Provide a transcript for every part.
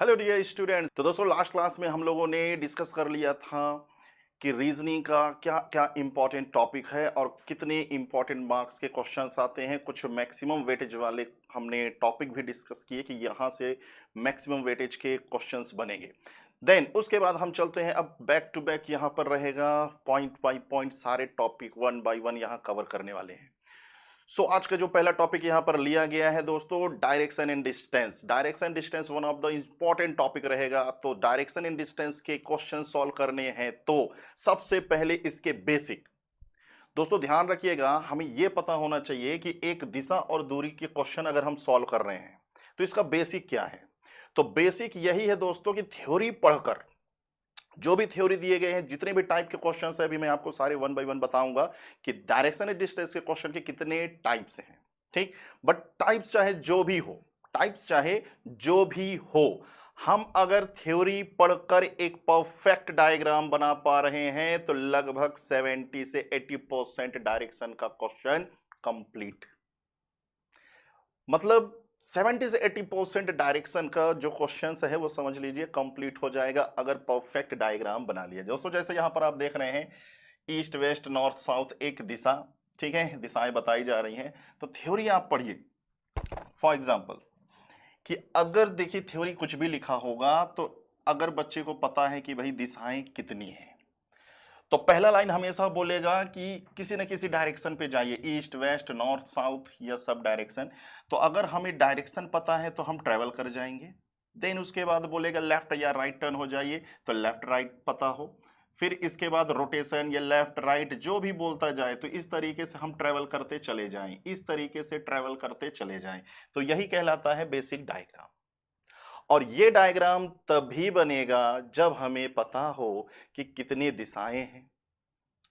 Hello dear student. तो दोस्तों last class में हम लोगों ने डिस्कस कर लिया था कि रीजनिंग का क्या क्या इम्पोर्टेंट टॉपिक है और कितने इम्पोर्टेंट मार्क्स के क्वेश्चंस आते हैं। कुछ मैक्सिमम वेटेज वाले हमने टॉपिक भी डिस्कस किए कि यहाँ से मैक्सिमम वेटेज के क्वेश्चंस बनेंगे। देन उसके बाद हम चलते हैं, अब बैक टू बैक यहाँ पर रहेगा, पॉइंट बाई पॉइंट सारे टॉपिक वन बाई वन यहाँ कवर करने वाले हैं। आज का जो पहला टॉपिक यहां पर लिया गया है दोस्तों, direction and distance. Direction distance one of the important topic रहेगा। तो डायरेक्शन एंड डिस्टेंस के क्वेश्चन सॉल्व करने हैं तो सबसे पहले इसके बेसिक दोस्तों ध्यान रखिएगा। हमें यह पता होना चाहिए कि एक दिशा और दूरी के क्वेश्चन अगर हम सॉल्व कर रहे हैं तो इसका बेसिक क्या है। तो बेसिक यही है दोस्तों कि थ्योरी पढ़कर जो भी थ्योरी दिए गए हैं, जितने भी टाइप के क्वेश्चंस है, अभी मैं आपको सारे वन बाय वन बताऊंगा कि डायरेक्शन एंड डिस्टेंस के क्वेश्चन के कितने टाइप्स हैं। ठीक, बट टाइप्स चाहे जो भी हो, टाइप्स चाहे जो भी हो, हम अगर थ्योरी पढ़कर एक परफेक्ट डायग्राम बना पा रहे हैं तो लगभग 70 से 80% डायरेक्शन का क्वेश्चन कंप्लीट। मतलब 70 से 80% डायरेक्शन का जो क्वेश्चन है वो समझ लीजिए कंप्लीट हो जाएगा अगर परफेक्ट डायग्राम बना लिया। दोस्तों जैसे यहां पर आप देख रहे हैं, ईस्ट वेस्ट नॉर्थ साउथ एक दिशा, ठीक है, दिशाएं बताई जा रही हैं। तो थ्योरी आप पढ़िए। फॉर एग्जांपल कि अगर देखिए थ्योरी कुछ भी लिखा होगा तो अगर बच्चे को पता है कि भाई दिशाएं कितनी हैं तो पहला लाइन हमेशा बोलेगा कि किसी न किसी डायरेक्शन पे जाइए, ईस्ट वेस्ट नॉर्थ साउथ या सब डायरेक्शन। तो अगर हमें डायरेक्शन पता है तो हम ट्रेवल कर जाएंगे। देन उसके बाद बोलेगा लेफ्ट या राइट टर्न हो जाइए, तो लेफ्ट राइट पता हो। फिर इसके बाद रोटेशन या लेफ्ट राइट जो भी बोलता जाए तो इस तरीके से हम ट्रेवल करते चले जाएं, इस तरीके से ट्रेवल करते चले जाएं। तो यही कहलाता है बेसिक डायग्राम। और ये डायग्राम तभी बनेगा जब हमें पता हो कि कितनी दिशाएं हैं,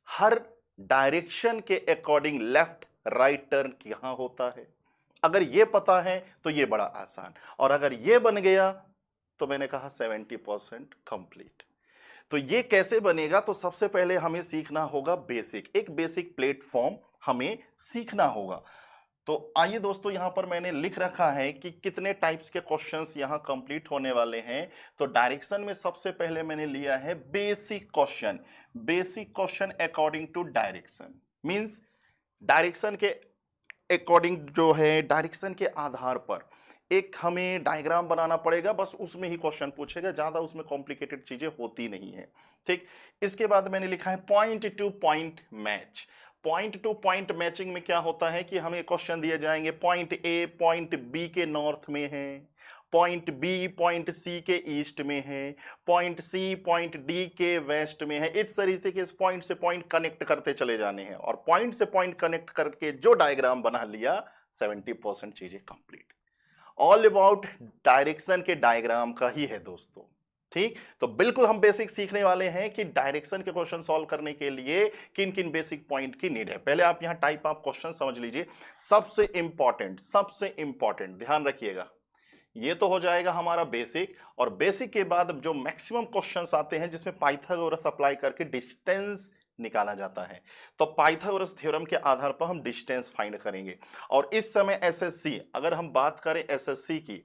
हर डायरेक्शन के अकॉर्डिंग लेफ्ट राइट टर्न कहां होता है। अगर ये पता है तो ये बड़ा आसान, और अगर ये बन गया तो मैंने कहा 70% कंप्लीट। तो ये कैसे बनेगा, तो सबसे पहले हमें सीखना होगा बेसिक, एक बेसिक प्लेटफॉर्म हमें सीखना होगा। तो आइए दोस्तों, यहां पर मैंने लिख रखा है कि कितने टाइप्स के क्वेश्चंस यहां कंप्लीट होने वाले हैं। तो डायरेक्शन में सबसे पहले मैंने लिया है basic question. Basic question according to direction means direction के अकॉर्डिंग जो है, डायरेक्शन के आधार पर एक हमें डायग्राम बनाना पड़ेगा, बस उसमें ही क्वेश्चन पूछेगा, ज्यादा उसमें कॉम्प्लिकेटेड चीजें होती नहीं है। ठीक, इसके बाद मैंने लिखा है point two point match. Point two point matching में क्या होता है कि हमें क्वेश्चन दिए जाएंगे, पॉइंट ए पॉइंट बी के नॉर्थ में है, पॉइंट बी पॉइंट सी के ईस्ट में है, पॉइंट सी पॉइंट डी के वेस्ट में है। इस तरीके के इस पॉइंट से पॉइंट कनेक्ट करते चले जाने हैं, और पॉइंट से पॉइंट कनेक्ट करके जो डायग्राम बना लिया 70% चीजें कंप्लीट। ऑल अबाउट डायरेक्शन के डायग्राम का ही है दोस्तों। ठीक, तो बिल्कुल हम बेसिक सीखने वाले हैं कि डायरेक्शन के क्वेश्चन सॉल्व करने के लिए किन किन बेसिक पॉइंट की नीड है। पहले आप यहां टाइप ऑफ क्वेश्चन समझ लीजिए। सबसे इंपॉर्टेंट ध्यान रखिएगा, ये तो हो जाएगा हमारा बेसिक, और बेसिक के बाद जो मैक्सिमम क्वेश्चंस आते हैं जिसमें पाइथागोरस अप्लाई करके डिस्टेंस निकाला जाता है। तो पाइथागोरस थ्योरम के आधार पर हम डिस्टेंस फाइंड करेंगे। और इस समय एसएससी, अगर हम बात करें एसएससी की,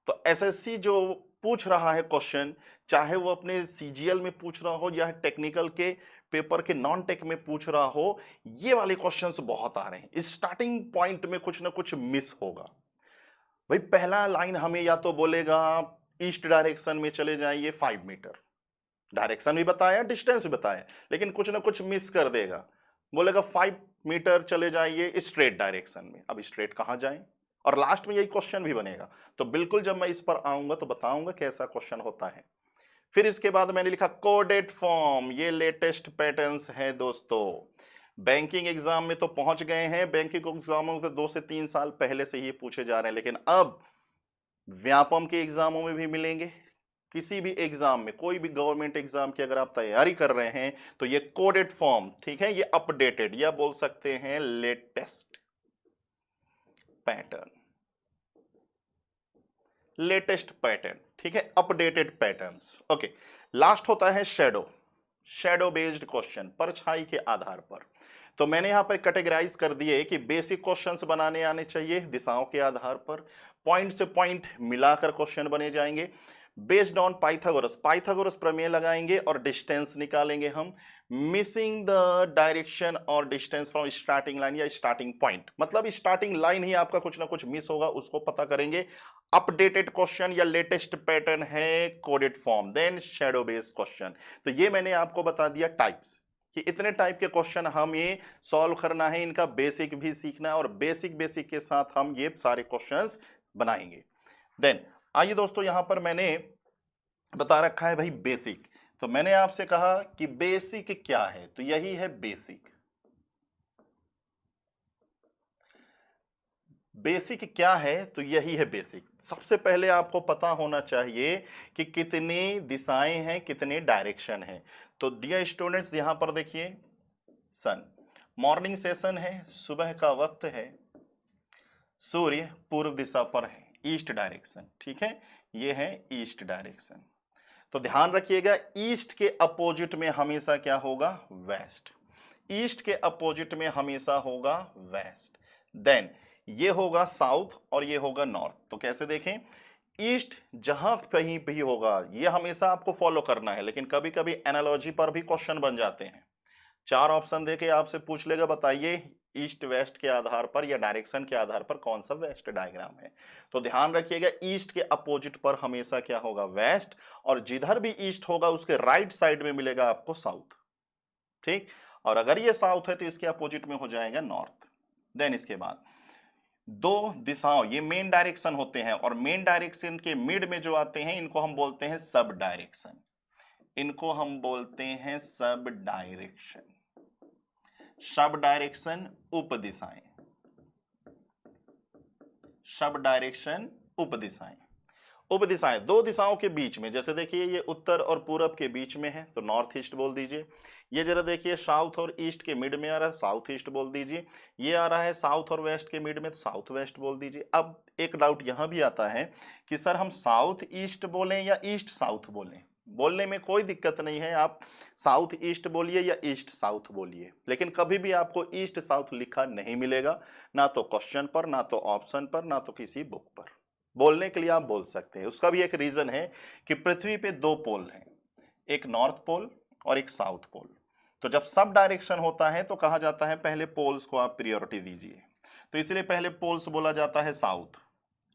तो एसएससी जो पूछ रहा है क्वेश्चन, चाहे वो अपने सीजीएल में पूछ रहा हो या टेक्निकल के पेपर के नॉन टेक में पूछ रहा हो, ये वाले क्वेश्चंस बहुत आ रहे हैं। स्टार्टिंग पॉइंट में कुछ ना कुछ मिस होगा। भाई पहला लाइन हमें या तो बोलेगा ईस्ट डायरेक्शन में चले जाइए 5 मीटर, डायरेक्शन भी बताया डिस्टेंस भी बताया, लेकिन कुछ ना कुछ मिस कर देगा। बोलेगा 5 मीटर चले जाइए स्ट्रेट डायरेक्शन में। अब स्ट्रेट कहां जाएं, और लास्ट में यही क्वेश्चन भी बनेगा। तो बिल्कुल जब मैं इस पर आऊंगा तो बताऊंगा कैसा क्वेश्चन होता है। फिर इसके बाद मैंने लिखा कोडेड फॉर्म। ये लेटेस्ट पैटर्न्स है दोस्तों, बैंकिंग एग्जाम में तो पहुंच गए हैं। बैंकिंग एग्जामों से 2 से 3 साल पहले से ही पूछे जा रहे हैं, लेकिन अब व्यापम के एग्जामों में भी मिलेंगे। किसी भी एग्जाम में, कोई भी गवर्नमेंट एग्जाम की अगर आप तैयारी कर रहे हैं तो ये कोडेड फॉर्म, ठीक है, ये अपडेटेड या बोल सकते हैं लेटेस्ट पैटर्न, लेटेस्ट पैटर्न, ठीक है, अपडेटेड पैटर्न्स। ओके, लास्ट होता है शैडो। शैडो बेस्ड क्वेश्चन, परछाई के आधार पर। तो मैंने यहां पर कैटेगराइज कर दिए कि बेसिक क्वेश्चंस बनाने आने चाहिए दिशाओं के आधार पर, पॉइंट से पॉइंट मिलाकर क्वेश्चन बने जाएंगे। बेस्ड ऑन पाइथागोरस, पाइथागोरस प्रमेय लगाएंगे और डिस्टेंस निकालेंगे हम। मिसिंग द डायरेक्शन और डिस्टेंस फ्रॉम स्टार्टिंग लाइन या स्टार्टिंग पॉइंट, मतलब स्टार्टिंग लाइन ही आपका कुछ ना कुछ मिस होगा, उसको पता करेंगे। अपडेटेड क्वेश्चन या लेटेस्ट पैटर्न है coded form, then shadow based question. तो ये मैंने आपको बता दिया टाइप्स कि इतने टाइप के क्वेश्चन हमें सॉल्व करना है, इनका बेसिक भी सीखना है और बेसिक के साथ हम ये सारे क्वेश्चंस बनाएंगे। देन आइए दोस्तों, यहां पर मैंने बता रखा है भाई बेसिक। तो मैंने आपसे कहा कि बेसिक क्या है, तो यही है बेसिक। बेसिक क्या है, तो यही है बेसिक। सबसे पहले आपको पता होना चाहिए कि कितनी दिशाएं हैं, कितने डायरेक्शन हैं। तो डियर स्टूडेंट्स, यहां पर देखिए, सन मॉर्निंग सेशन है, सुबह का वक्त है, सूर्य पूर्व दिशा पर है, ईस्ट डायरेक्शन, ठीक है, ये है ईस्ट डायरेक्शन। तो ध्यान रखिएगा, ईस्ट के अपोजिट में हमेशा क्या होगा, वेस्ट। ईस्ट के अपोजिट में हमेशा होगा वेस्ट। देन ये होगा साउथ और ये होगा नॉर्थ। तो कैसे देखें, ईस्ट जहां कहीं भी होगा, ये हमेशा आपको फॉलो करना है, लेकिन कभी कभी एनालॉजी पर भी क्वेश्चन बन जाते हैं। 4 ऑप्शन देके आपसे पूछ लेगा, बताइए ईस्ट वेस्ट के आधार पर या डायरेक्शन के आधार पर कौन सा वेस्ट डायग्राम है। तो ध्यान रखिएगा, ईस्ट के अपोजिट पर हमेशा क्या होगा, वेस्ट, और जिधर भी ईस्ट होगा उसके राइट साइड में मिलेगा आपको साउथ, ठीक। और अगर ये साउथ है तो इसके अपोजिट में हो जाएगा नॉर्थ। देन इसके बाद दो दिशाओं, ये मेन डायरेक्शन होते हैं, और मेन डायरेक्शन के मिड में जो आते हैं इनको हम बोलते हैं सब डायरेक्शन। इनको हम बोलते हैं सब डायरेक्शन। सब डायरेक्शन उप दिशाएं, सब डायरेक्शन उप दिशाएं। उप दिशाएं दो दिशाओं के बीच में, जैसे देखिए ये उत्तर और पूरब के बीच में है तो नॉर्थ ईस्ट बोल दीजिए। ये जरा देखिए साउथ और ईस्ट के मिड में आ रहा है, साउथ ईस्ट बोल दीजिए। ये आ रहा है साउथ और वेस्ट के मिड में, तो साउथ वेस्ट बोल दीजिए। अब एक डाउट यहां भी आता है कि सर हम साउथ ईस्ट बोलें या ईस्ट साउथ बोलें। बोलने में कोई दिक्कत नहीं है, आप साउथ ईस्ट बोलिए या ईस्ट साउथ बोलिए, लेकिन कभी भी आपको ईस्ट साउथ लिखा नहीं मिलेगा, ना तो क्वेश्चन पर, ना तो ऑप्शन पर, ना तो किसी बुक पर। बोलने के लिए आप बोल सकते हैं। उसका भी एक रीजन है कि पृथ्वी पे दो पोल हैं, एक नॉर्थ पोल और एक साउथ पोल। तो जब सब डायरेक्शन होता है तो कहा जाता है पहले पोल्स को आप प्रायोरिटी दीजिए, तो इसलिए पहले पोल्स बोला जाता है साउथ,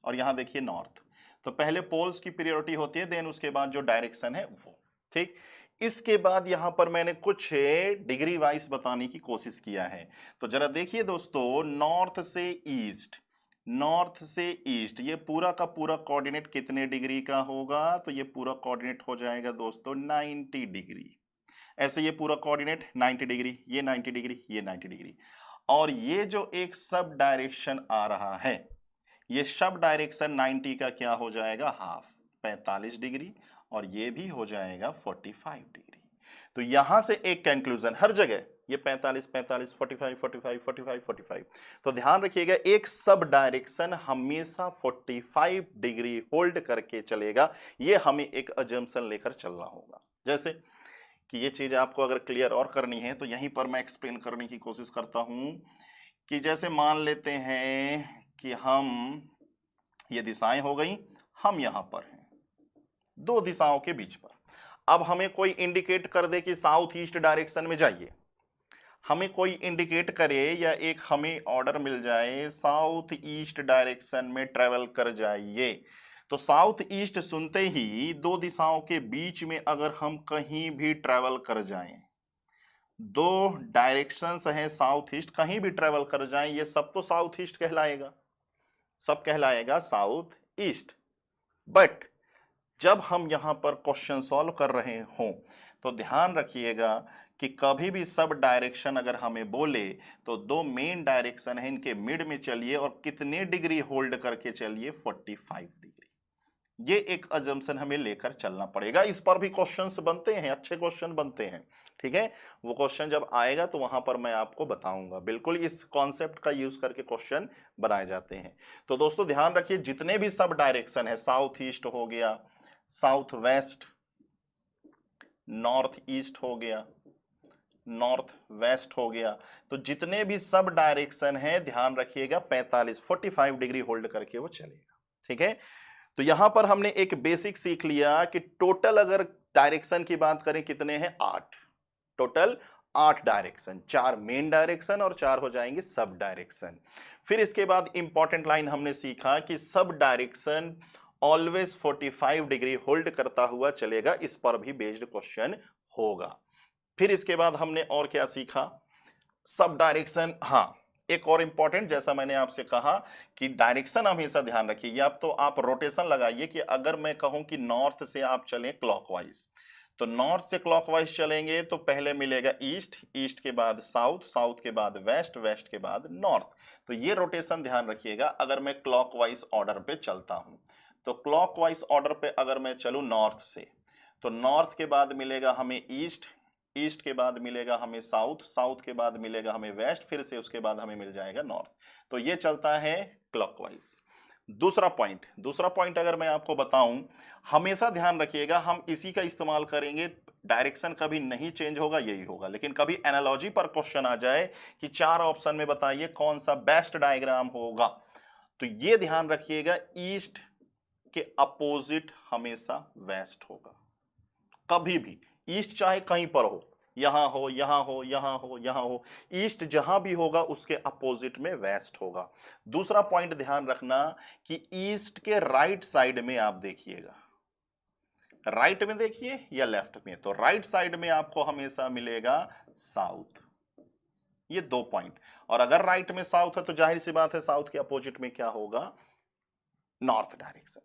और यहां देखिए नॉर्थ। तो पहले पोल्स की प्रायोरिटी होती है, देन उसके बाद जो डायरेक्शन है वो, ठीक। इसके बाद यहां पर मैंने कुछ डिग्री वाइज बताने की कोशिश किया है। तो जरा देखिए दोस्तों, नॉर्थ से ईस्ट, नॉर्थ से ईस्ट, ये पूरा का पूरा कोऑर्डिनेट कितने डिग्री का होगा, तो ये पूरा कोऑर्डिनेट हो जाएगा दोस्तों 90 डिग्री। ऐसे ये पूरा कोऑर्डिनेट 90 डिग्री, ये 90 डिग्री, ये 90 डिग्री। और ये जो एक सब डायरेक्शन आ रहा है, ये सब डायरेक्शन 90 का क्या हो जाएगा, हाफ, 45 डिग्री, और ये भी हो जाएगा 45 डिग्री। तो यहां से एक कंक्लूजन, हर जगह ये 45 45 45 45 45 45। तो ध्यान रखिएगा, एक सब डायरेक्शन हमेशा 45 डिग्री होल्ड करके चलेगा। ये हमें एक अजम्पशन लेकर चलना होगा। जैसे कि ये चीज आपको अगर क्लियर और करनी है तो यहीं पर मैं एक्सप्लेन करने की कोशिश करता हूं कि जैसे मान लेते हैं कि हम, ये दिशाएं हो गई, हम यहां पर हैं दो दिशाओं के बीच पर। अब हमें कोई इंडिकेट कर दे कि साउथ ईस्ट डायरेक्शन में जाइए, हमें कोई इंडिकेट करे या एक हमें ऑर्डर मिल जाए साउथ ईस्ट डायरेक्शन में ट्रेवल कर जाइए, तो साउथ ईस्ट सुनते ही दो दिशाओं के बीच में अगर हम कहीं भी ट्रेवल कर जाएं, दो डायरेक्शंस हैं साउथ ईस्ट, कहीं भी ट्रेवल कर जाएं, ये सब तो साउथ ईस्ट कहलाएगा, सब कहलाएगा साउथ ईस्ट। बट जब हम यहां पर क्वेश्चन सॉल्व कर रहे हों तो ध्यान रखिएगा कि कभी भी सब डायरेक्शन अगर हमें बोले तो दो मेन डायरेक्शन है, इनके मिड में चलिए और कितने डिग्री होल्ड करके चलिए, 45 डिग्री। ये एक अजम्पशन हमें लेकर चलना पड़ेगा। इस पर भी क्वेश्चंस बनते हैं, अच्छे क्वेश्चन बनते हैं, ठीक है। वो क्वेश्चन जब आएगा तो वहां पर मैं आपको बताऊंगा। बिल्कुल इस कॉन्सेप्ट का यूज करके क्वेश्चन बनाए जाते हैं। तो दोस्तों ध्यान रखिए, जितने भी सब डायरेक्शन है, साउथ ईस्ट हो गया, साउथ वेस्ट, नॉर्थ ईस्ट हो गया, नॉर्थ वेस्ट हो गया, तो जितने भी सब डायरेक्शन है ध्यान रखिएगा 45 डिग्री होल्ड करके वो चलेगा, ठीक है। तो यहां पर हमने एक बेसिक सीख लिया कि टोटल अगर डायरेक्शन की बात करें कितने हैं, 8। टोटल 8 डायरेक्शन, 4 मेन डायरेक्शन और 4 हो जाएंगे सब डायरेक्शन। फिर इसके बाद इंपॉर्टेंट लाइन हमने सीखा कि sub direction always 45 degree hold करता हुआ चलेगा, इस पर भी बेस्ड क्वेश्चन होगा। फिर इसके बाद हमने और क्या सीखा, सब डायरेक्शन, हाँ एक और इंपॉर्टेंट, जैसा मैंने आपसे कहा कि डायरेक्शन हमेशा ध्यान रखिए। अब तो आप रोटेशन लगाइए कि अगर मैं कहूं कि नॉर्थ से आप चलें क्लॉकवाइज, तो नॉर्थ से क्लॉकवाइज चलेंगे तो पहले मिलेगा ईस्ट, ईस्ट के बाद साउथ, साउथ के बाद वेस्ट, वेस्ट के बाद नॉर्थ। तो ये रोटेशन ध्यान रखिएगा अगर मैं क्लॉकवाइज ऑर्डर पे चलता हूं। तो क्लॉकवाइज ऑर्डर पे अगर मैं चलूं नॉर्थ से, तो नॉर्थ के बाद मिलेगा हमें ईस्ट, ईस्ट के बाद मिलेगा हमें साउथ, साउथ के बाद मिलेगा हमें वेस्ट, फिर से उसके बाद हमें मिल जाएगा नॉर्थ। तो ये चलता है क्लॉकवाइज। दूसरा पॉइंट अगर मैं आपको बताऊं, हमेशा ध्यान रखिएगा हम इसी का इस्तेमाल करेंगे, डायरेक्शन कभी नहीं चेंज होगा, यही होगा। लेकिन कभी एनालॉजी पर क्वेश्चन आ जाए कि 4 ऑप्शन में बताइए कौन सा बेस्ट डायग्राम होगा, तो ये ध्यान रखिएगा ईस्ट के अपोजिट हमेशा वेस्ट होगा। कभी भी ईस्ट चाहे कहीं पर हो, यहां हो, यहां हो, यहां हो, यहां हो, ईस्ट जहां भी होगा उसके अपोजिट में वेस्ट होगा। दूसरा पॉइंट ध्यान रखना कि ईस्ट के राइट साइड में आप देखिएगा, राइट में देखिए या लेफ्ट में, तो राइट साइड में आपको हमेशा मिलेगा साउथ। ये 2 पॉइंट। और अगर राइट में साउथ है तो जाहिर सी बात है साउथ के अपोजिट में क्या होगा, नॉर्थ डायरेक्शन।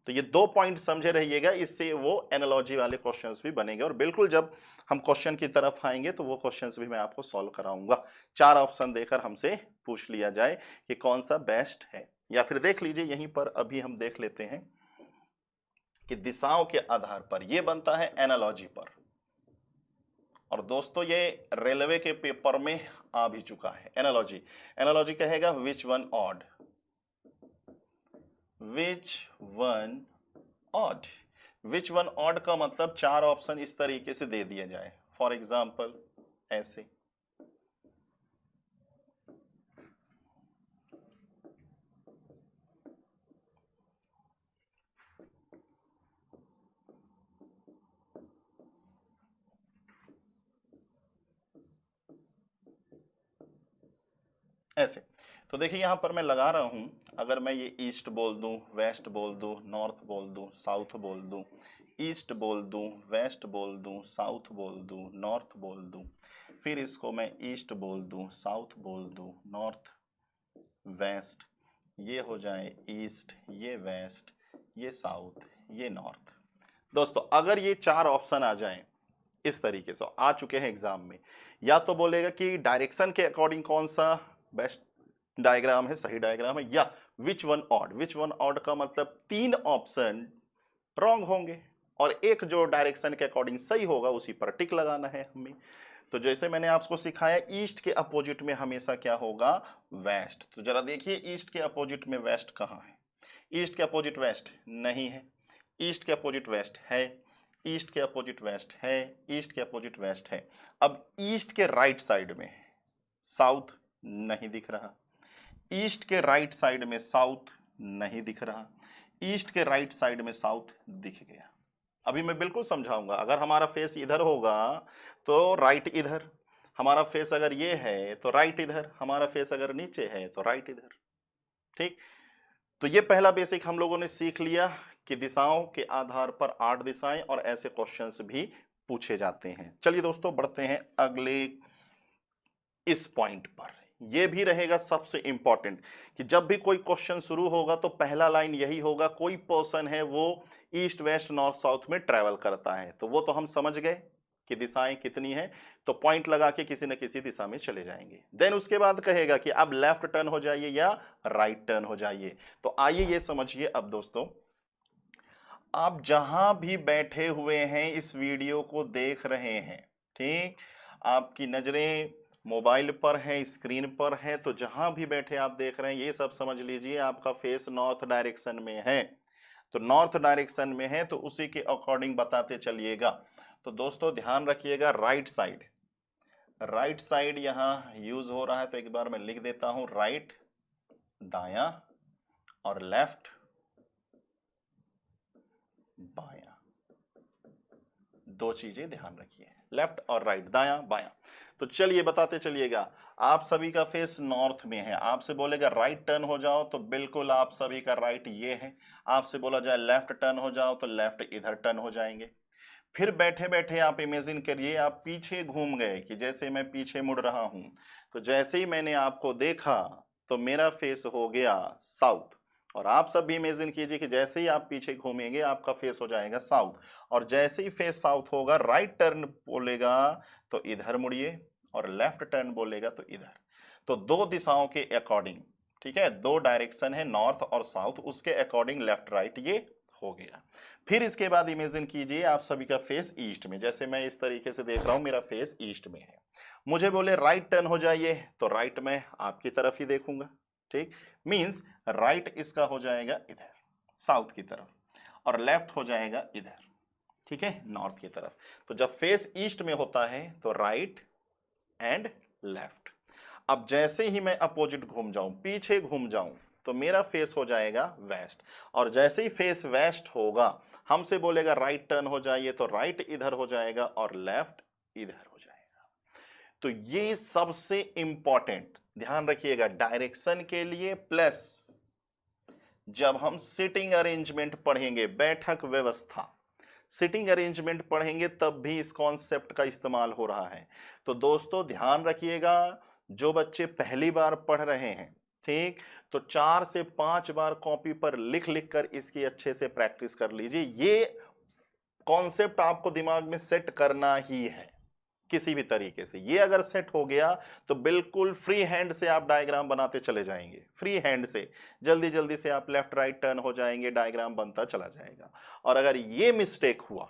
तो ये 2 पॉइंट समझे रहिएगा, इससे वो एनालॉजी वाले क्वेश्चंस भी बनेंगे। और बिल्कुल जब हम क्वेश्चन की तरफ आएंगे तो वो क्वेश्चंस भी मैं आपको सॉल्व कराऊंगा। 4 ऑप्शन देकर हमसे पूछ लिया जाए कि कौन सा बेस्ट है। या फिर देख लीजिए यहीं पर अभी हम देख लेते हैं कि दिशाओं के आधार पर ये बनता है एनालॉजी पर। और दोस्तों ये रेलवे के पेपर में आ भी चुका है। एनालॉजी, एनालॉजी कहेगा which one odd, which one odd. Which one odd का मतलब 4 ऑप्शन इस तरीके से दे दिए जाए, फॉर एग्जाम्पल ऐसे, ऐसे। तो देखिए यहां पर मैं लगा रहा हूं, अगर मैं ये ईस्ट बोल दूं, वेस्ट बोल दूं, नॉर्थ बोल दूं, साउथ बोल दूं, ईस्ट बोल दूं, वेस्ट बोल दूं, साउथ बोल दूं, नॉर्थ बोल दूं, फिर इसको मैं ईस्ट बोल दूं, साउथ बोल दूं, नॉर्थ, वेस्ट, ये हो जाए ईस्ट, ये वेस्ट, ये साउथ, ये नॉर्थ। दोस्तों अगर ये 4 ऑप्शन आ जाएं इस तरीके से, आ चुके हैं एग्जाम में, या तो बोलेगा कि डायरेक्शन के अकॉर्डिंग कौन सा बेस्ट डायग्राम है, सही डायग्राम है, या which one odd. Which one odd का मतलब 3 ऑप्शन रॉन्ग होंगे और एक जो डायरेक्शन के अकॉर्डिंग सही होगा उसी पर टिक लगाना है हमें। तो जैसे मैंने आपको सिखाया ईस्ट के अपोजिट में हमेशा क्या होगा, वेस्ट। तो जरा देखिए ईस्ट के अपोजिट में वेस्ट कहाँ है, ईस्ट के अपोजिट वेस्ट नहीं है, ईस्ट के अपोजिट वेस्ट है, ईस्ट के अपोजिट वेस्ट है, ईस्ट के अपोजिट वेस्ट है। अब ईस्ट के राइट साइड में साउथ नहीं दिख रहा, ईस्ट के राइट साइड में साउथ नहीं दिख रहा, ईस्ट के राइट साइड में साउथ दिख गया। अभी मैं बिल्कुल समझाऊंगा, अगर हमारा फेस इधर होगा तो राइट इधर, हमारा फेस अगर ये है तो राइट इधर, हमारा फेस अगर नीचे है तो राइट इधर। ठीक, तो ये पहला बेसिक हम लोगों ने सीख लिया कि दिशाओं के आधार पर 8 दिशाएं और ऐसे क्वेश्चंस भी पूछे जाते हैं। चलिए दोस्तों बढ़ते हैं अगले इस पॉइंट पर। यह भी रहेगा सबसे इंपॉर्टेंट कि जब भी कोई क्वेश्चन शुरू होगा तो पहला लाइन यही होगा, कोई पर्सन है वो ईस्ट वेस्ट नॉर्थ साउथ में ट्रेवल करता है। तो वो तो हम समझ गए कि दिशाएं कितनी हैं, तो पॉइंट लगा के किसी न किसी दिशा में चले जाएंगे। देन उसके बाद कहेगा कि अब लेफ्ट टर्न हो जाइए या राइट टर्न हो जाइए। तो आइए ये समझिए अब दोस्तों, आप जहां भी बैठे हुए हैं इस वीडियो को देख रहे हैं, ठीक, आपकी नजरें मोबाइल पर है, स्क्रीन पर है, तो जहां भी बैठे आप देख रहे हैं ये सब समझ लीजिए आपका फेस नॉर्थ डायरेक्शन में है। तो नॉर्थ डायरेक्शन में है तो उसी के अकॉर्डिंग बताते चलिएगा। तो दोस्तों ध्यान रखिएगा राइट साइड, राइट साइड यहां यूज हो रहा है तो एक बार मैं लिख देता हूं, राइट दायां और लेफ्ट बायां। दो चीजें ध्यान रखिए, लेफ्ट और राइट, दायां बायां। तो चलिए बताते चलिएगा। आप सभी का फेस नॉर्थ में है, आपसे बोलेगा राइट टर्न हो जाओ तो बिल्कुल आप सभी का राइट ये है। आपसे बोला जाए लेफ्ट टर्न हो जाओ तो लेफ्ट इधर टर्न हो जाएंगे। फिर बैठे बैठे आप इमेजिन करिए आप पीछे घूम गए, कि जैसे मैं पीछे मुड़ रहा हूं तो जैसे ही मैंने आपको देखा तो मेरा फेस हो गया साउथ। और आप सब भी इमेजिन कीजिए कि जैसे ही आप पीछे घूमेंगे आपका फेस हो जाएगा साउथ। और जैसे ही फेस साउथ होगा, राइट टर्न बोलेगा तो इधर मुड़िए, और लेफ्ट टर्न बोलेगा तो इधर। तो दो दिशाओं के अकॉर्डिंग, ठीक है, दो डायरेक्शन है नॉर्थ और साउथ, उसके अकॉर्डिंग लेफ्ट राइट ये हो गया। फिर इसके बाद इमेजिन कीजिए आप सभी का फेस ईस्ट में, जैसे मैं इस तरीके से देख रहा हूं मेरा फेस ईस्ट में है। मुझे बोले राइट टर्न हो जाइए तो राइट में आपकी तरफ ही देखूंगा, ठीक, मींस राइट इसका हो जाएगा इधर साउथ की तरफ, और लेफ्ट हो जाएगा इधर, ठीक है, नॉर्थ की तरफ। तो जब फेस ईस्ट में होता है तो राइट एंड लेफ्ट। अब जैसे ही मैं अपोजिट घूम जाऊं, पीछे घूम जाऊं, तो मेरा फेस हो जाएगा वेस्ट। और जैसे ही फेस वेस्ट होगा, हमसे बोलेगा राइट टर्न हो जाइए तो राइट इधर हो जाएगा और लेफ्ट इधर हो जाएगा। तो ये सबसे इंपॉर्टेंट ध्यान रखिएगा डायरेक्शन के लिए, प्लस जब हम सिटिंग अरेंजमेंट पढ़ेंगे, बैठक व्यवस्था, सिटिंग अरेंजमेंट पढ़ेंगे तब भी इस कॉन्सेप्ट का इस्तेमाल हो रहा है। तो दोस्तों ध्यान रखिएगा, जो बच्चे पहली बार पढ़ रहे हैं, ठीक, तो 4 से 5 बार कॉपी पर लिख लिख कर इसकी अच्छे से प्रैक्टिस कर लीजिए। ये कॉन्सेप्ट आपको दिमाग में सेट करना ही है किसी भी तरीके से। ये अगर सेट हो गया तो बिल्कुल फ्री हैंड से आप डायग्राम बनाते चले जाएंगे, फ्री हैंड से जल्दी जल्दी से आप लेफ्ट राइट टर्न हो जाएंगे, डायग्राम बनता चला जाएगा। और अगर ये मिस्टेक हुआ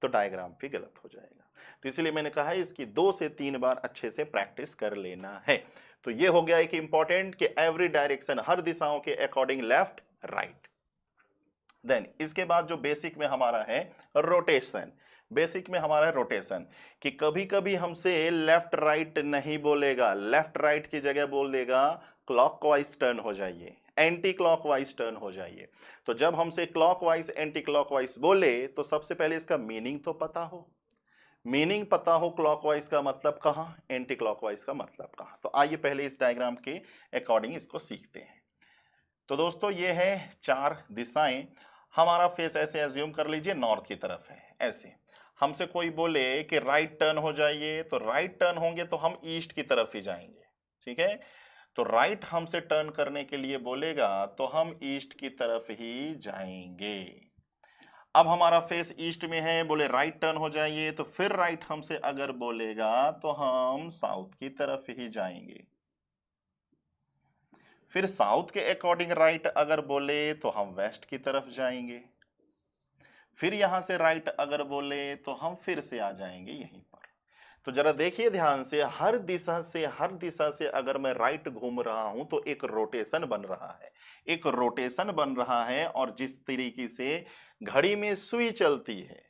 तो डायग्राम भी गलत हो जाएगा। तो इसलिए मैंने कहा है इसकी 2 से 3 बार अच्छे से प्रैक्टिस कर लेना है। तो ये हो गया एक इंपॉर्टेंट कि एवरी डायरेक्शन, हर दिशाओं के अकॉर्डिंग लेफ्ट राइट। देन इसके बाद जो बेसिक में हमारा है रोटेशन। बेसिक में हमारा है रोटेशन, कि कभी कभी हमसे लेफ्ट राइट नहीं बोलेगा, लेफ्ट राइट की जगह बोल देगा क्लॉकवाइज टर्न हो जाइए, एंटी क्लॉकवाइज टर्न हो जाइए। तो जब हमसे क्लॉकवाइज एंटी क्लॉकवाइज बोले तो सबसे पहले इसका मीनिंग तो पता हो, मीनिंग पता हो, क्लॉकवाइज का मतलब कहां, एंटी क्लॉकवाइज का मतलब कहां। तो आइए पहले इस डायग्राम के अकॉर्डिंग इसको सीखते हैं। तो दोस्तों ये है 4 दिशाएं। हमारा फेस ऐसे एज्यूम कर लीजिए नॉर्थ की तरफ है, ऐसे हमसे कोई बोले कि राइट टर्न हो जाइए तो राइट टर्न होंगे तो हम ईस्ट की तरफ ही जाएंगे, ठीक है। तो राइट हमसे टर्न करने के लिए बोलेगा तो हम ईस्ट की तरफ ही जाएंगे। अब हमारा फेस ईस्ट में है, बोले राइट टर्न हो जाइए, तो फिर राइट हमसे अगर बोलेगा तो हम साउथ की तरफ ही जाएंगे। फिर साउथ के अकॉर्डिंग राइट अगर बोले तो हम वेस्ट की तरफ जाएंगे। फिर यहां से राइट अगर बोले तो हम फिर से आ जाएंगे यहीं पर। तो जरा देखिए ध्यान से, हर दिशा से अगर मैं राइट घूम रहा हूं तो एक रोटेशन बन रहा है, एक रोटेशन बन रहा है। और जिस तरीके से घड़ी में सुई चलती है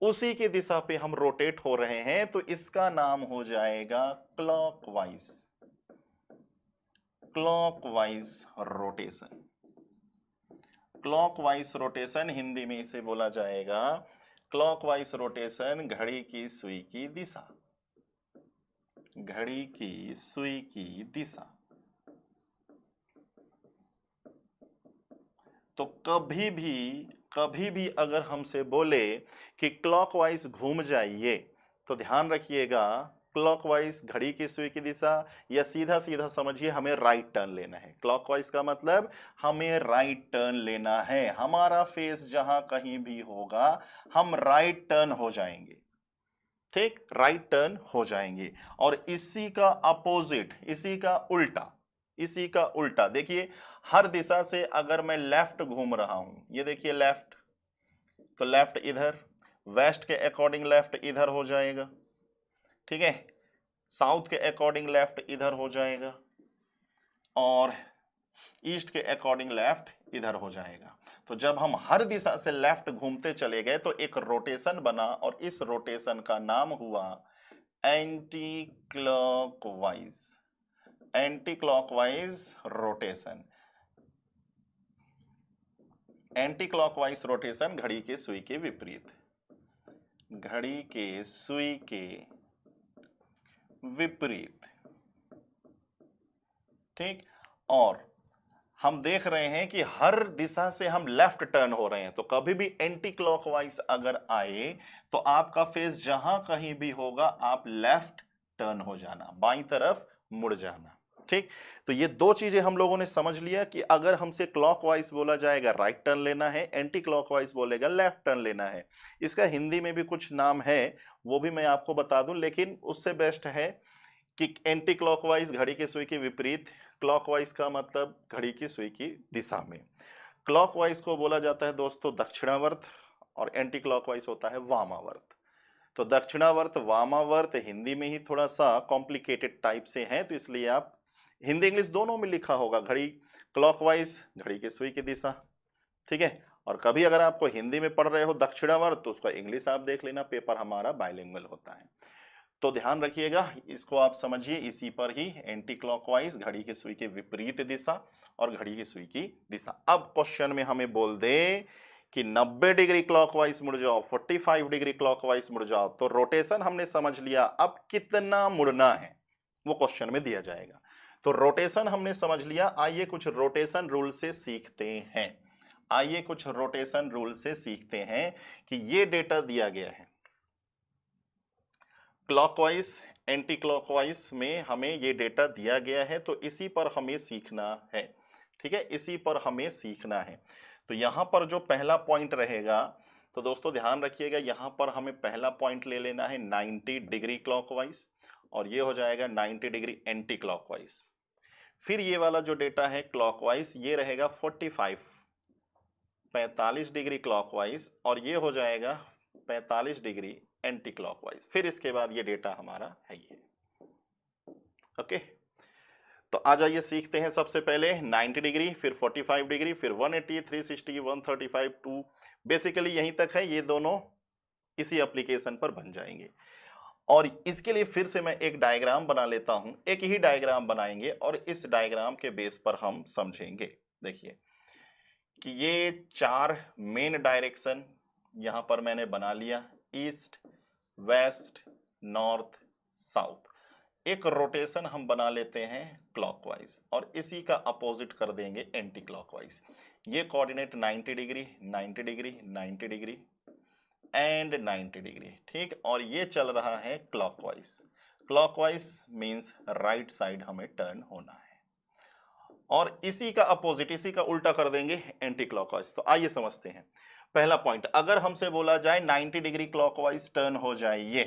उसी की दिशा पे हम रोटेट हो रहे हैं, तो इसका नाम हो जाएगा clockwise, clockwise rotation. Clockwise rotation Hindi में इसे बोला जाएगा क्लॉकवाइज रोटेशन, घड़ी की सुई की दिशा, घड़ी की सुई की दिशा। तो कभी भी अगर हमसे बोले कि क्लॉकवाइज घूम जाइए तो ध्यान रखिएगा क्लॉकवाइज घड़ी की सुई की दिशा, या सीधा सीधा समझिए हमें राइट टर्न लेना है। क्लॉकवाइज का मतलब हमें राइट टर्न लेना है, हमारा फेस जहां कहीं भी होगा हम राइट टर्न हो जाएंगे, ठीक, राइट टर्न हो जाएंगे। और इसी का अपोजिट, इसी का उल्टा, इसी का उल्टा देखिए, हर दिशा से अगर मैं लेफ्ट घूम रहा हूं, ये देखिए लेफ्ट, तो लेफ्ट इधर, वेस्ट के अकॉर्डिंग लेफ्ट इधर हो जाएगा, ठीक है, साउथ के अकॉर्डिंग लेफ्ट इधर हो जाएगा, और ईस्ट के अकॉर्डिंग लेफ्ट इधर हो जाएगा। तो जब हम हर दिशा से लेफ्ट घूमते चले गए तो एक रोटेशन बना, और इस रोटेशन का नाम हुआ anti clockwise, anti clockwise rotation. Anti clockwise rotation घड़ी के सुई के विपरीत, घड़ी के सुई के विपरीत, ठीक। और हम देख रहे हैं कि हर दिशा से हम लेफ्ट टर्न हो रहे हैं, तो कभी भी एंटी क्लॉकवाइज अगर आए तो आपका फेस जहां कहीं भी होगा आप लेफ्ट टर्न हो जाना, बाईं तरफ मुड़ जाना, ठीक। तो ये दो चीजें हम लोगों ने समझ लिया कि अगर हमसे क्लॉकवाइज बोला जाएगा राइट टर्न लेना है, एंटी क्लॉकवाइज बोलेगा लेफ्ट टर्न लेना है। इसका हिंदी में भी कुछ नाम है, वो भी मैं आपको बता दूं, लेकिन उससे बेस्ट है कि एंटी क्लॉकवाइज घड़ी के सुई के विपरीत, क्लॉकवाइज का मतलब घड़ी की सुई की दिशा में। क्लॉकवाइज को बोला जाता है दोस्तों दक्षिणावर्त और एंटी क्लॉकवाइज होता है वामावर्त। तो दक्षिणावर्त वामावर्त हिंदी में ही थोड़ा सा कॉम्प्लिकेटेड टाइप से है, तो इसलिए आप हिंदी इंग्लिश दोनों में लिखा होगा घड़ी क्लॉकवाइज घड़ी की सुई की दिशा, ठीक है। और कभी अगर आपको हिंदी में पढ़ रहे हो दक्षिणावर्त तो उसका इंग्लिश आप देख लेना, पेपर हमारा बाइलिंगुअल होता है। तो ध्यान रखिएगा, इसको आप समझिए, इसी पर ही एंटी क्लॉकवाइज घड़ी की सुई के विपरीत दिशा और घड़ी की सुई की दिशा। अब क्वेश्चन में हमें बोल दे कि 90 डिग्री क्लॉकवाइज मुड़ जाओ, 45 डिग्री क्लॉकवाइज मुड़ जाओ, तो रोटेशन हमने समझ लिया, अब कितना मुड़ना है वो क्वेश्चन में दिया जाएगा। तो रोटेशन हमने समझ लिया, आइए कुछ रोटेशन रूल से सीखते हैं। आइए कुछ रोटेशन रूल से सीखते हैं कि ये डेटा दिया गया है क्लॉकवाइज एंटी क्लॉकवाइज में, हमें ये डेटा दिया गया है, तो इसी पर हमें सीखना है, ठीक है, इसी पर हमें सीखना है। तो यहां पर जो पहला पॉइंट रहेगा, तो दोस्तों ध्यान रखिएगा, यहां पर हमें पहला पॉइंट ले लेना है 90 डिग्री क्लॉकवाइज और ये हो जाएगा 90 डिग्री एंटी क्लॉकवाइज। फिर ये वाला जो डेटा है क्लॉकवाइज ये रहेगा 45 डिग्री क्लॉकवाइज और ये हो जाएगा 45 डिग्री एंटी क्लॉकवाइज। फिर इसके बाद ये डेटा हमारा है ये, ओके। तो आ जाइए सीखते हैं। सबसे पहले 90 डिग्री, फिर 45 डिग्री, फिर 180, 360, 135, 2, बेसिकली यहीं तक है, ये दोनों इसी एप्लीकेशन पर बन जाएंगे। और इसके लिए फिर से मैं एक डायग्राम बना लेता हूं, एक ही डायग्राम बनाएंगे और इस डायग्राम के बेस पर हम समझेंगे। देखिए कि ये 4 मेन डायरेक्शन यहां पर मैंने बना लिया, ईस्ट वेस्ट नॉर्थ साउथ। एक रोटेशन हम बना लेते हैं क्लॉकवाइज और इसी का अपोजिट कर देंगे एंटी क्लॉकवाइज। ये coordinate 90 degree 90 degree 90 degree and 90 degree, ठीक। और ये चल रहा है clockwise, clockwise means right side हमें टर्न होना है, और इसी का अपोजिट, इसी का उल्टा कर देंगे एंटी क्लॉकवाइज। तो आइए समझते हैं। पहला पॉइंट, अगर हमसे बोला जाए 90 डिग्री क्लॉकवाइज टर्न हो जाइए,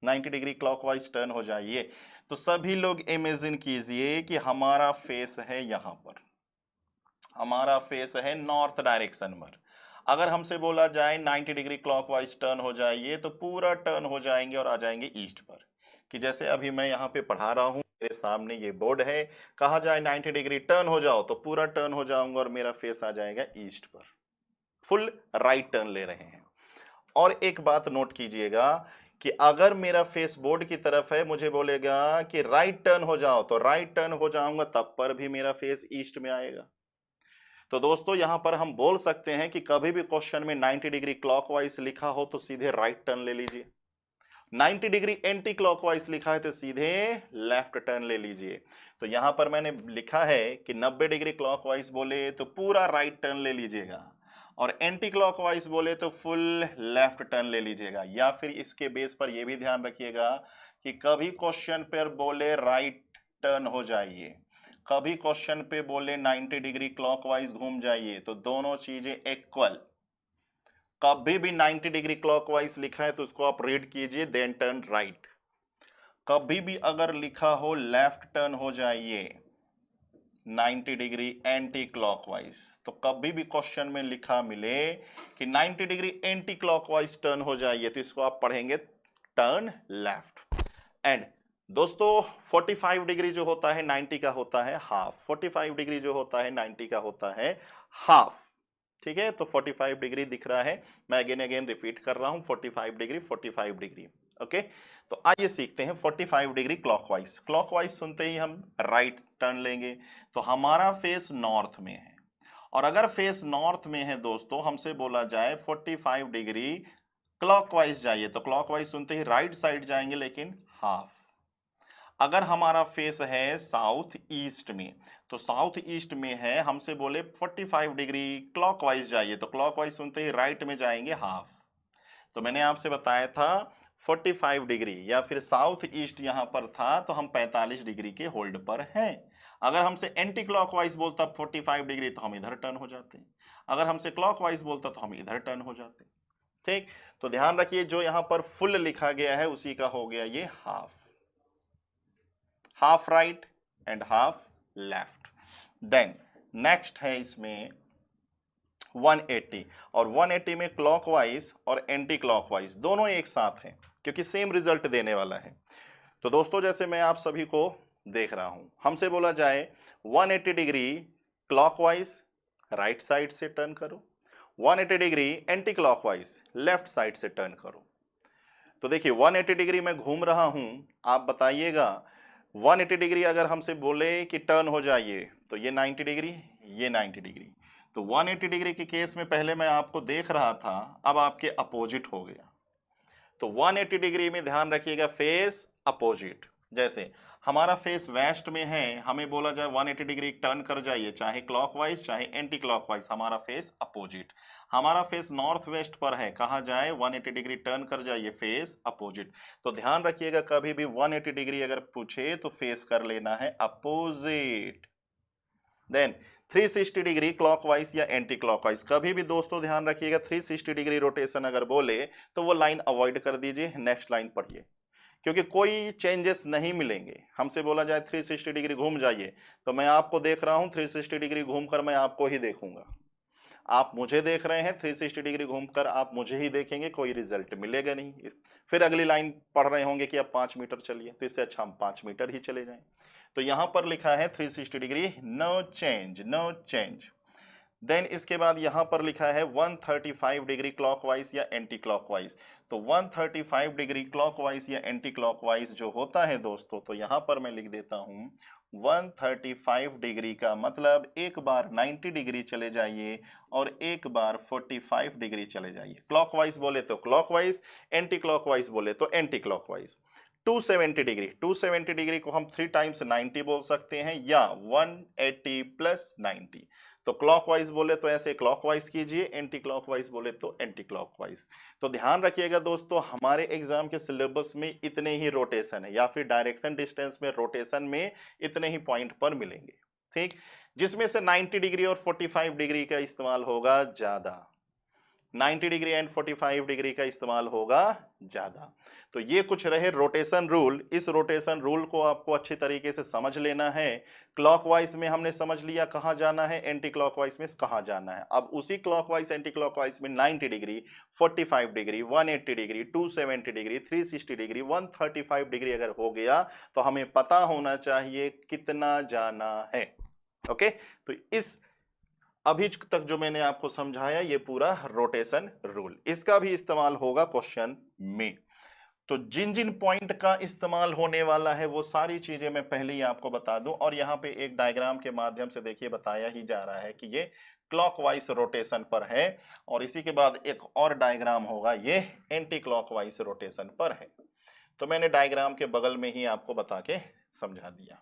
90 डिग्री क्लॉकवाइज टर्न हो जाइए, तो सभी लोग इमेजिन कीजिए कि हमारा फेस है यहां पर, हमारा फेस है नॉर्थ डायरेक्शन में। अगर हमसे बोला जाए 90 डिग्री क्लॉकवाइज टर्न हो जाइए, तो पूरा टर्न हो जाएंगे और आ जाएंगे ईस्ट पर, कि जैसे अभी मैं यहाँ पे पढ़ा रहा हूँ, मेरे सामने ये बोर्ड है, कहा जाए 90 डिग्री टर्न हो जाओ तो पूरा टर्न हो जाऊंगा और मेरा फेस आ जाएगा ईस्ट पर, फुल राइट टर्न ले रहे हैं। और एक बात नोट कीजिएगा कि अगर मेरा फेस बोर्ड की तरफ है, मुझे बोलेगा कि राइट टर्न हो जाओ, तो राइट टर्न हो जाऊंगा, तब पर भी मेरा फेस ईस्ट में आएगा। तो दोस्तों यहां पर हम बोल सकते हैं कि कभी भी क्वेश्चन में 90 डिग्री क्लॉकवाइज लिखा हो तो सीधे राइट टर्न ले लीजिए, 90 डिग्री एंटी क्लॉकवाइज लिखा है तो सीधे लेफ्ट टर्न ले लीजिए। तो यहां पर मैंने लिखा है कि 90 डिग्री क्लॉकवाइज बोले तो पूरा राइट टर्न ले लीजिएगा और एंटी क्लॉकवाइज बोले तो फुल लेफ्ट टर्न ले लीजिएगा। या फिर इसके बेस पर यह भी ध्यान रखिएगा कि कभी क्वेश्चन पर बोले राइट टर्न हो जाइए, कभी क्वेश्चन पे बोले 90 डिग्री क्लॉकवाइज घूम जाइए, तो दोनों चीजें इक्वल। कभी भी 90 डिग्री क्लॉकवाइज लिखा है तो उसको आप रीड कीजिए देन टर्न राइट। कभी भी अगर लिखा हो लेफ्ट टर्न हो जाइए 90 डिग्री एंटी क्लॉकवाइज, तो कभी भी क्वेश्चन में लिखा मिले कि 90 डिग्री एंटी क्लॉकवाइज टर्न हो जाइए, तो इसको आप पढ़ेंगे टर्न लेफ्ट। एंड दोस्तों 45 डिग्री जो होता है 90 का होता है हाफ, 45 डिग्री जो होता है 90 का होता है हाफ, ठीक है। तो 45 डिग्री दिख रहा है, मैं अगेन रिपीट कर रहा हूं, 45 डिग्री 45 डिग्री, ओके। तो आइए सीखते हैं 45 डिग्री क्लॉकवाइज। क्लॉकवाइज सुनते ही हम राइट टर्न लेंगे, तो हमारा फेस नॉर्थ में है और अगर फेस नॉर्थ में है दोस्तों, हमसे बोला जाए 45 डिग्री क्लॉकवाइज जाइए, तो क्लॉकवाइज सुनते ही राइट साइड जाएंगे, लेकिन हाफ। अगर हमारा फेस है साउथ ईस्ट में, तो साउथ ईस्ट में है, हमसे बोले 45 डिग्री क्लॉकवाइज जाइए, तो क्लॉकवाइज सुनते ही राइट में जाएंगे हाफ। तो मैंने आपसे बताया था 45 डिग्री या फिर साउथ ईस्ट यहां पर था, तो हम 45 डिग्री के होल्ड पर हैं। अगर हमसे एंटी क्लॉकवाइज बोलता 45 डिग्री, तो हम इधर टर्न हो जाते। अगर हमसे क्लॉकवाइज बोलता तो हम इधर टर्न हो जाते। ठीक, तो ध्यान रखिए जो यहां पर फुल लिखा गया है उसी का हो गया ये half. Half right and half left. Then next है इसमें 180, और 180 में क्लॉकवाइज और एंटी क्लॉकवाइज दोनों एक साथ हैं, क्योंकि सेम रिजल्ट देने वाला है। तो दोस्तों जैसे मैं आप सभी को देख रहा हूं, हमसे बोला जाए 180 डिग्री क्लॉकवाइज राइट साइड से टर्न करो, 180 degree anti clockwise left side से टर्न करो। तो देखिए 180 डिग्री में घूम रहा हूं, आप बताइएगा 180 डिग्री अगर हमसे बोले कि टर्न हो जाइए, तो ये 90 डिग्री, ये 90 डिग्री। तो 180 डिग्री के केस में पहले मैं आपको देख रहा था, अब आपके अपोजिट हो गया। तो 180 डिग्री में ध्यान रखिएगा फेस अपोजिट। जैसे हमारा फेस वेस्ट में है, हमें बोला जाए 180 डिग्री टर्न कर जाइए, चाहे क्लॉकवाइज चाहे एंटी क्लॉकवाइज, हमारा फेस अपोजिट। हमारा फेस नॉर्थ वेस्ट पर है, कहा जाए 180 डिग्री टर्न कर जाइए, फेस अपोजिट। तो ध्यान रखिएगा कभी भी 180 डिग्री अगर पूछे तो फेस कर लेना है अपोजिट। देन 360 डिग्री क्लॉकवाइज या एंटी क्लॉकवाइज, कभी भी दोस्तों ध्यान रखिएगा 360 डिग्री रोटेशन अगर बोले तो वो लाइन अवॉइड कर दीजिए, नेक्स्ट लाइन पढ़िए, क्योंकि कोई चेंजेस नहीं मिलेंगे। हमसे बोला जाए 360 डिग्री घूम जाइए, तो मैं आपको देख रहा हूं 360 डिग्री घूमकर मैं आपको ही देखूंगा, आप मुझे देख रहे हैं 360 डिग्री घूमकर आप मुझे ही देखेंगे, कोई रिजल्ट मिलेगा नहीं। फिर अगली लाइन पढ़ रहे होंगे कि अब 5 मीटर चलिए, तो इससे अच्छा हम 5 मीटर ही चले जाएं। तो यहां पर लिखा है 360 degree no change, no change. Then इसके बाद यहां पर लिखा है 135 डिग्री क्लॉकवाइज या एंटी क्लॉकवाइज। तो 135 डिग्री क्लॉकवाइज या एंटी क्लॉकवाइज जो होता है दोस्तों, तो यहां पर मैं लिख देता हूं 135 डिग्री का मतलब एक बार 90 डिग्री चले जाइए और एक बार 45 डिग्री चले जाइए। क्लॉकवाइज बोले तो क्लॉकवाइज, एंटी क्लॉकवाइज बोले तो एंटी क्लॉकवाइज। 270 डिग्री, 270 डिग्री को हम 3 टाइम्स 90 बोल सकते हैं या 180 प्लस 90। तो क्लॉकवाइज बोले तो ऐसे क्लॉकवाइज कीजिए, एंटी क्लॉकवाइज बोले तो एंटी क्लॉकवाइज। तो ध्यान रखिएगा दोस्तों हमारे एग्जाम के सिलेबस में इतने ही रोटेशन है, या फिर डायरेक्शन डिस्टेंस में रोटेशन में इतने ही पॉइंट पर मिलेंगे। ठीक, जिसमें से 90 डिग्री और 45 डिग्री का इस्तेमाल होगा ज्यादा, 90 डिग्री एंड 45 डिग्री का इस्तेमाल होगा ज्यादा। तो ये कुछ रहे रोटेशन रूल। इस रोटेशन रूल को आपको अच्छी तरीके से समझ लेना है। क्लॉकवाइज में हमने समझ लिया कहां जाना है, एंटी क्लॉकवाइज में कहां जाना है। अब उसी क्लॉकवाइज एंटी क्लॉकवाइज में 90 degree, 45 degree, 180 degree, 270 degree, 360 degree, 135 degree अगर हो गया तो हमें पता होना चाहिए कितना जाना है। ओके, तो इस अभी तक जो मैंने आपको समझाया ये पूरा रोटेशन रूल, इसका भी इस्तेमाल होगा क्वेश्चन में। तो जिन जिन पॉइंट का इस्तेमाल होने वाला है वो सारी चीजें मैं पहले ही आपको बता दूं, और यहाँ पे एक डायग्राम के माध्यम से देखिए बताया ही जा रहा है कि ये क्लॉकवाइज रोटेशन पर है, और इसी के बाद एक और डायग्राम होगा ये एंटी क्लॉकवाइज रोटेशन पर है। तो मैंने डायग्राम के बगल में ही आपको बता के समझा दिया।